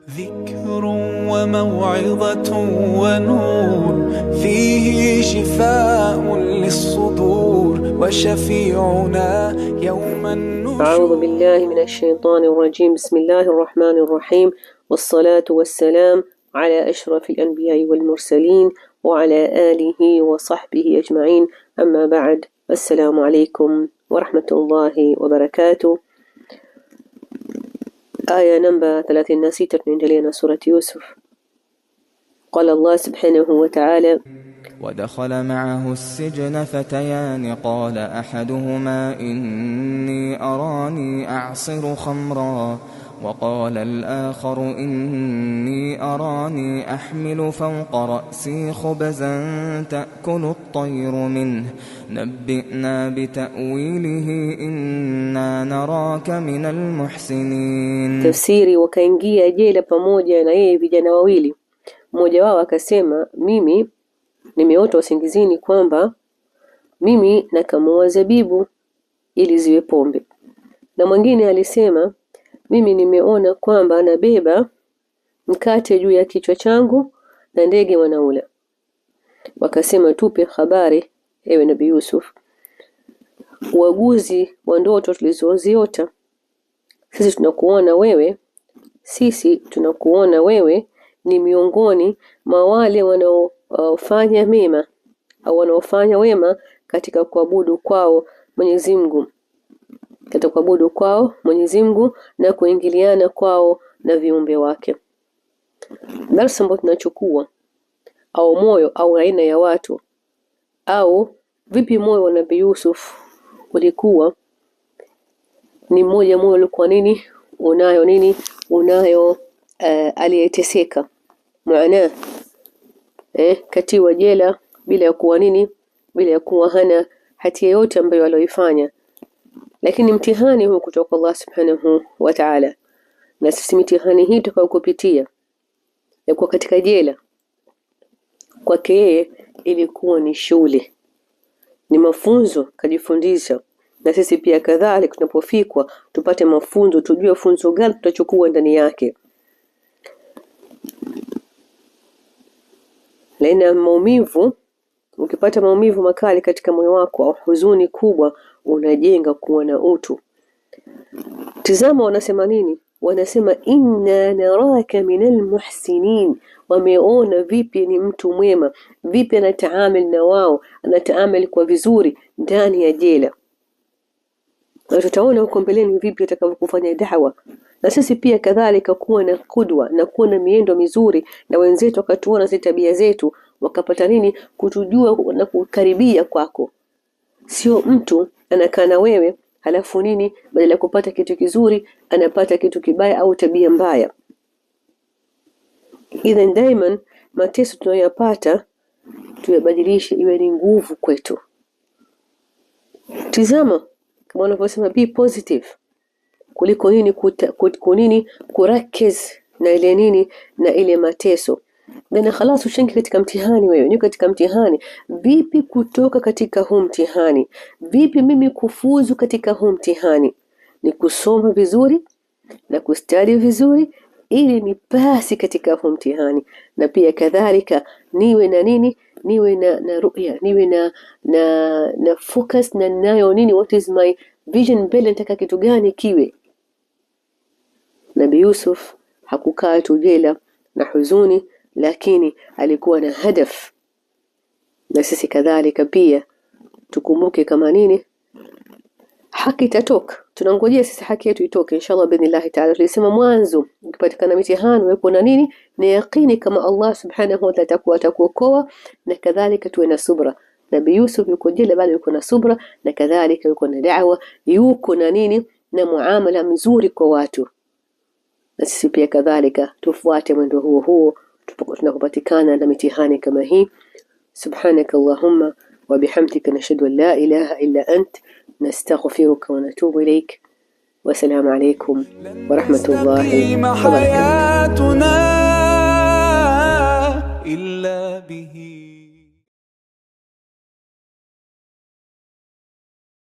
ذكر وموعظة ونور فيه شفاء للصدور وشفيعنا يوم النشور. أعوذ بالله من الشيطان الرجيم. بسم الله الرحمن الرحيم، والصلاة والسلام على أشرف الأنبياء والمرسلين وعلى آله وصحبه أجمعين. أما بعد، السلام عليكم ورحمة الله وبركاته. آية نمبر 36 من سورة يوسف. قال الله سبحانه وتعالى: ودخل معه السجن فتيان قال أحدهما إني أراني أعصر خمرا وقال الآخر إني أراني أحمل فوق رأسي خبزا تأكل الطير منه نبئنا بتأويله إنا نراك من المحسنين. تفسيري: wakaingia jela pamoja na yeye vijana wawili. Mmoja wao akasema, mimi nimeota usingizini kwamba mimi nakamua zabibu ili ziwe pombe. Na mwingine alisema, mimi nimeona kwamba nabeba mkate juu ya kichwa changu na ndege wanaula. Wakasema, tupe habari ewe Nabii Yusuf, uaguzi wa ndoto tulizoziota. Sisi tunakuona wewe ni miongoni mwa wale wanaofanya mema au wanaofanya wema katika kuabudu kwao Mwenyezi Mungu, na kuingiliana kwao na viumbe wake. Darasa ambalo tunachukua, au moyo au aina ya watu, au vipi moyo wa Nabii Yusuf ulikuwa ni moyo ulikuwa unayo aliyeteseka maana katiwa jela bila ya kuwa hana hatia yote ambayo alioifanya. Lakini mtihani huu kutoka Allah subhanahu wa ta'ala, na sisi mtihani hii tutakayokupitia ya kuwa katika jela kwake yeye ilikuwa ni shule, ni mafunzo kajifundisha. Na sisi pia kadhalika tunapofikwa tupate mafunzo, tujue funzo gani tutachukua ndani yake. Laina maumivu, ukipata maumivu makali katika moyo wako au huzuni kubwa, unajenga kuwa na utu. Tizama wanasema nini? Wanasema inna naraka minal muhsinin. Wameona vipi ni mtu mwema, vipi anataamil na wao, anataamil kwa vizuri ndani ya jela. Na tutaona huko mbeleni vipi atakavyofanya da'wa. Na sisi pia kadhalika kuwa na kudwa na kuwa na miendo mizuri, na wenzetu wakatuona zile tabia zetu, wakapata kutujua na kukaribia kwako. Sio mtu anakaa na wewe halafu badala ya kupata kitu kizuri anapata kitu kibaya au tabia mbaya. Idhan daiman mateso tunayoyapata tuyabadilishe iwe ni nguvu kwetu. Tizama kama wanavyosema be positive kuliko kurakez na ile na ile mateso. Na خلاص ushangi katika mtihani, wewe ni katika mtihani. Vipi kutoka katika huu mtihani? Vipi mimi kufuzu katika huu mtihani? Ni kusoma vizuri na kustadi vizuri ili nipasi katika huu mtihani. Na pia kadhalika niwe na ru'ya, niwe na focus na nayo what is my vision, mbele nataka kitu gani kiwe. Nabii Yusuf hakukaa tu jela na huzuni, lakini alikuwa na hadaf. Na sisi kadhalika pia tukumbuke kama haki itatoka. Tunangojea sisi haki yetu itoke inshallah biidhnillah ta'ala. Tulisema mwanzo, ukipatikana mitihani wewe na yaqini kama Allah subhanahu wa ta'ala atakuokoa, na kadhalika tuwe na subra. Nabii Yusuf yuko jela bado yuko na subra, na kadhalika yuko na da'wa, yuko na na muamala mzuri kwa watu. Na sisi pia kadhalika tufuate mwendo huo tunapopatikana na mitihani kama hii. Subhanaka Allahumma wa bihamdika nashhadu an la ilaha illa ant nastaghfiruka wa natubu ilayk. Wassalamu alaykum wa rahmatullahi wa barakatuh.